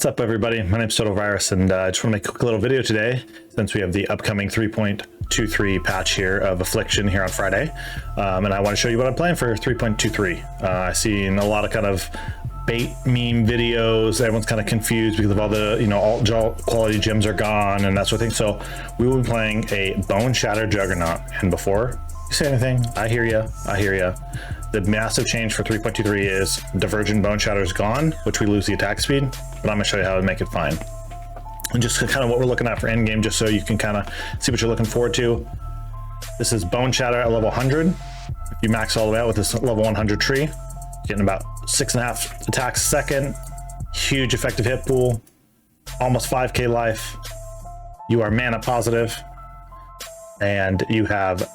What's up, everybody? My name's Virus, and I just want to make a quick little video today since we have the upcoming 3.23 patch here of Affliction here on Friday, and I want to show you what I'm playing for 3.23. I've seen a lot of kind of bait meme videos. Everyone's kind of confused because of all the, alt quality gems are gone and that sort of thing. So we will be playing a Boneshatter Juggernaut. And before you say anything, I hear you. The massive change for 3.23 is Divergent Boneshatter is gone, which we lose the attack speed, but I'm gonna show you how to make it fine. And just kind of what we're looking at for endgame, just so you can kind of see what you're looking forward to. This is Boneshatter at level 100. If you max all the way out with this level 100 tree, getting about 6.5 attacks a second, huge effective hit pool, almost 5k life. You are mana positive, and you have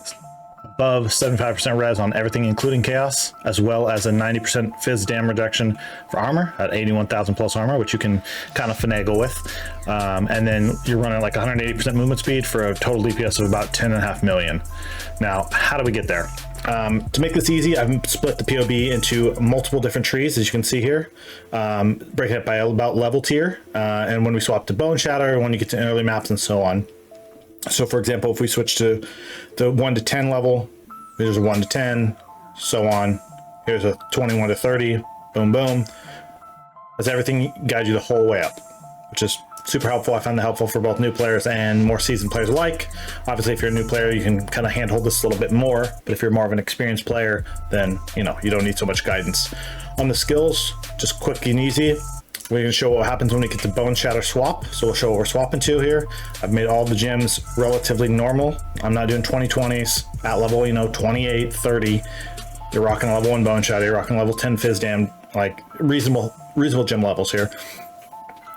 above 75% res on everything, including chaos, as well as a 90% fizz dam reduction for armor at 81,000 plus armor, which you can kind of finagle with. And then you're running like 180% movement speed for a total DPS of about 10.5 million. Now, how do we get there? To make this easy, I've split the PoE into multiple different trees, as you can see here, breaking it by about level tier. And when we swap to Boneshatter, when you get to early maps and so on. So for example, if we switch to the 1 to 10 level, there's a 1 to 10, so on. Here's a 21 to 30, boom, boom. That's everything guides you the whole way up, which is super helpful. I found that helpful for both new players and more seasoned players alike. Obviously, if you're a new player, you can kind of handhold this a little bit more, but if you're more of an experienced player, then you don't need so much guidance. On the skills, just quick and easy. We're going to show what happens when we get to Boneshatter swap. So we'll show what we're swapping to here. I've made all the gems relatively normal. I'm not doing 2020s at level, 28, 30. You're rocking level 1 Boneshatter, you're rocking level 10 fizz dam, like reasonable gem levels here.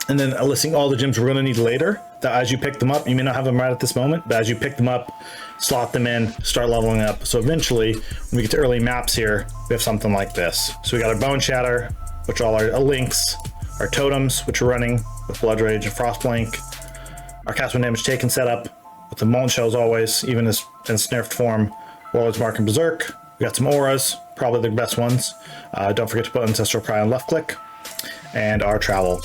And then listing all the gems we're going to need later, that as you pick them up, you may not have them right at this moment, but as you pick them up, slot them in, start leveling up. So eventually, when we get to early maps here, we have something like this. So we got our Boneshatter, which all are links, our totems, which are running with Blood Rage and Frostblink, our cast when damage taken setup with the Molten Shells always, even in nerfed form, Warlord's Mark and Berserk. We got some auras, probably the best ones. Don't forget to put Ancestral Cry on left click, and our travel,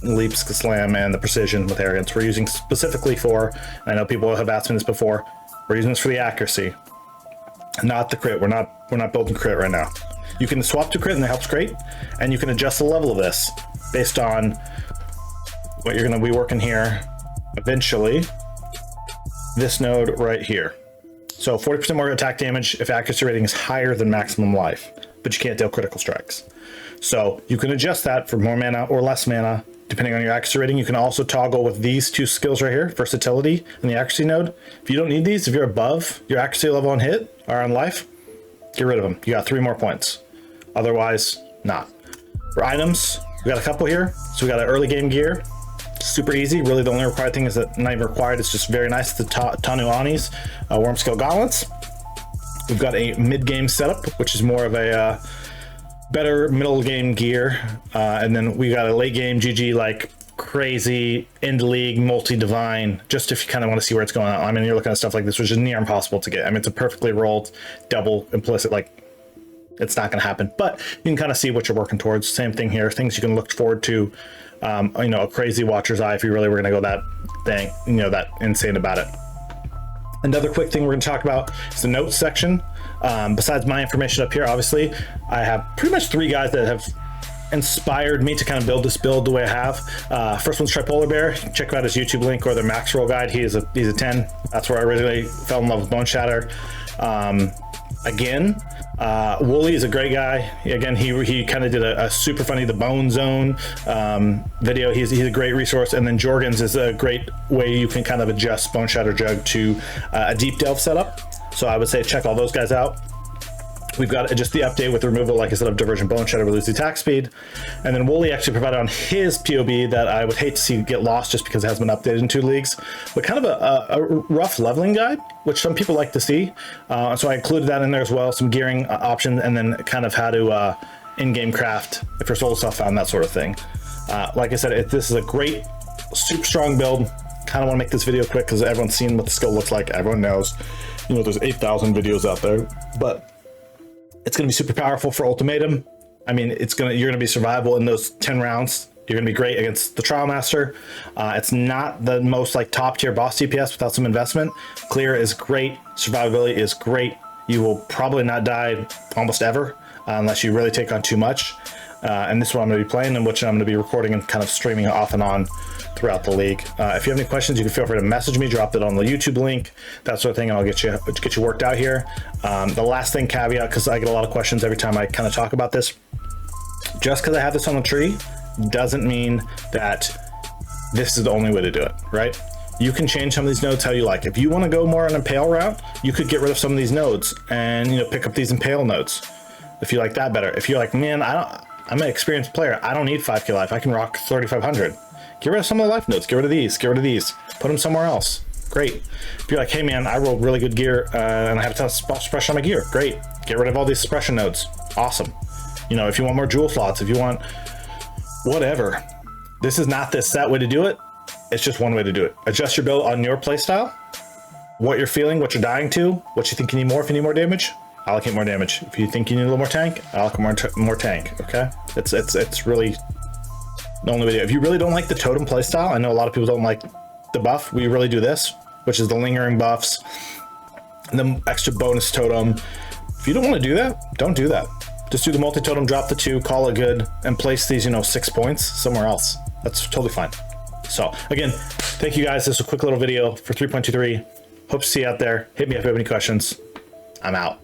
Leap, Slam, and the Precision with Arrogance. We're using specifically for, I know people have asked me this before, we're using this for the accuracy, not the crit. We're not building crit right now. You can swap to crit and that helps great, and you can adjust the level of this based on what you're going to be working here eventually, this node right here. So 40% more attack damage if accuracy rating is higher than maximum life, but you can't deal critical strikes. So you can adjust that for more mana or less mana depending on your accuracy rating. You can also toggle with these two skills right here, versatility and the accuracy node. If you don't need these, if you're above your accuracy level on hit or on life, get rid of them. You got 3 more points. Otherwise, not. For items, we got a couple here. So we got an early game gear, super easy. Really, the only required thing is that not even required. It's just very nice. The Tanu Anis, Worm Scale Gauntlets. We've got a mid game setup, which is more of a better middle game gear, and then we got a late game GG like crazy end league multi-divine, just if you kind of want to see where it's going on. I mean, you're looking at stuff like this, which is near impossible to get. I mean, it's a perfectly rolled double implicit, like it's not going to happen, but you can kind of see what you're working towards. Same thing here, things you can look forward to. A crazy Watcher's Eye if you really were going to go that thing, that insane about it. Another quick thing we're going to talk about is the notes section. Besides my information up here, obviously, I have pretty much 3 guys that have inspired me to kind of build this build the way I have. First one's Tripolar Bear. Check out his YouTube link or their max roll guide. He's a 10. That's where I originally fell in love with Boneshatter. Again, Wooly is a great guy. Again, he kind of did a super funny The Bone Zone video. He's a great resource. And then Jorgens is a great way you can kind of adjust Boneshatter Jug to a deep delve setup. So I would say check all those guys out. We've got just the update with the removal, like I said, of Divergent Boneshatter, we lose the attack speed. And then Wooly actually provided on his PoE that I would hate to see get lost just because it has been updated in 2 leagues, but kind of a rough leveling guide, which some people like to see. So I included that in there as well, some gearing options, and then kind of how to in-game craft if your soul stuff found, that sort of thing. Like I said, this is a great, super strong build. Kind of want to make this video quick because everyone's seen what the skill looks like. Everyone knows, there's 8,000 videos out there, but it's going to be super powerful for Ultimatum. I mean, you're going to be survivable in those 10 rounds You're going to be great against the Trial Master. It's not the most like top tier boss DPS without some investment. Clear is great. Survivability is great. You will probably not die almost ever unless you really take on too much. And this is what I'm going to be playing, and which I'm going to be recording and kind of streaming off and on throughout the league. If you have any questions, you can feel free to message me, drop it on the YouTube link, that sort of thing, and I'll get you worked out here. The last thing, caveat, because I get a lot of questions every time I kind of talk about this. Just because I have this on the tree doesn't mean that this is the only way to do it, right? You can change some of these nodes how you like. If you want to go more on an Impale route, you could get rid of some of these nodes and, you know, pick up these Impale nodes if you like that better. If you're like, man, I'm an experienced player, I don't need 5k life, I can rock 3500. Get rid of some of the life nodes, get rid of these, put them somewhere else. Great. If you're like, hey man, I roll really good gear and I have a ton of suppression on my gear, great. Get rid of all these suppression nodes, awesome. You know, if you want more jewel slots, if you want whatever, this is not the set way to do it. It's just one way to do it. Adjust your build on your playstyle, what you're feeling, what you're dying to, what you think you need more. If you need more damage, allocate more damage. If you think you need a little more tank, allocate more tank. Okay, it's really the only way to do it. If you really don't like the totem playstyle, I know a lot of people don't like the buff. We really do this, which is the lingering buffs, and the extra bonus totem. If you don't want to do that, don't do that. Just do the multi-totem, drop the 2, call it good, and place these, you know, 6 points somewhere else. That's totally fine. So again, thank you guys. This is a quick little video for 3.23. Hope to see you out there. Hit me up if you have any questions. I'm out.